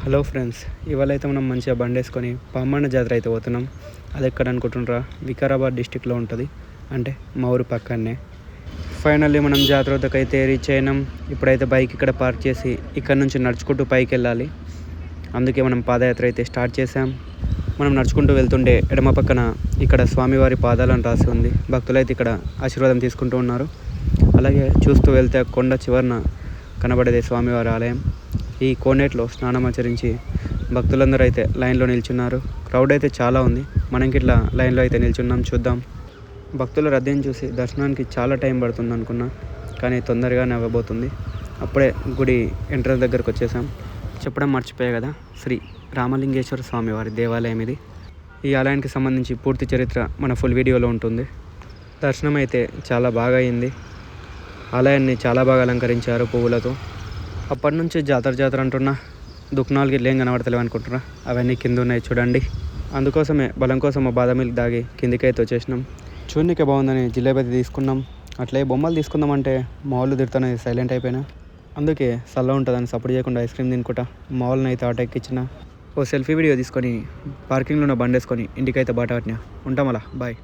Hello friends, ఇవాళ అయితే మనం మంచిగా బండి వేసుకొని పామన్న జాతర అయితే పోతున్నాం. అది ఎక్కడ అనుకుంటుండ్రా? వికారాబాద్ డిస్టిక్లో ఉంటుంది, అంటే మా ఊరు పక్కనే. ఫైనల్లీ మనం జాతర వద్దకు అయితే రీచ్ అయినాం. ఇప్పుడైతే బైక్ ఇక్కడ పార్క్ చేసి ఇక్కడ నుంచి నడుచుకుంటూ పైకి వెళ్ళాలి. అందుకే మనం పాదయాత్ర అయితే స్టార్ట్ చేసాం. మనం నడుచుకుంటూ వెళ్తుంటే ఎడమ పక్కన ఇక్కడ స్వామివారి పాదాలను రాసి ఉంది. భక్తులైతే ఇక్కడ ఆశీర్వాదం తీసుకుంటూ ఉన్నారు. అలాగే చూస్తూ వెళ్తే కొండ చివరన కనబడేది స్వామివారి ఆలయం. ఈ కోనేట్లో స్నానమాచరించి భక్తులందరూ అయితే లైన్లో నిల్చున్నారు. క్రౌడ్ అయితే చాలా ఉంది. మనం ఇట్లా లైన్లో అయితే నిల్చున్నాం. చూద్దాం. భక్తుల రద్దీని చూసి దర్శనానికి చాలా టైం పడుతుంది అనుకున్నా, కానీ తొందరగానే అవ్వబోతుంది. అప్పుడే గుడి ఎంట్రన్స్ దగ్గరకు వచ్చేసాం. చెప్పడం మర్చిపోయా కదా, శ్రీ రామలింగేశ్వర స్వామివారి దేవాలయం ఇది. ఈ ఆలయానికి సంబంధించి పూర్తి చరిత్ర మన ఫుల్ వీడియోలో ఉంటుంది. దర్శనం అయితే చాలా బాగా అయింది. ఆలయాన్ని చాలా బాగా అలంకరించారు పువ్వులతో. అప్పటి నుంచి జాతర అంటున్నా, దుఃఖనాలకి ఏం కనబడతలేవు అనుకుంటున్నా, అవన్నీ కింద ఉన్నాయి చూడండి. అందుకోసమే బలం కోసం బాదం మిల్క్ దాగి కిందికైతే వచ్చేసినాం. చూడనికే బాగుందని జిలేబీ తీసుకున్నాం. అట్లే బొమ్మలు తీసుకుందామంటే మా వాళ్ళు తిడుతూనే సైలెంట్ అయిపోయినా. అందుకే చల్ల ఉంటుందని సపోర్ట్ చేయకుండా ఐస్ క్రీమ్ తినుకుంటా మా వాళ్ళని అయితే ఆటో ఎక్కించిన. ఓ సెల్ఫీ వీడియో తీసుకొని పార్కింగ్లో ఉన్న బండి వేసుకొని ఇంటికైతే బాట పట్టినా. ఉంటాం అలా, బాయ్.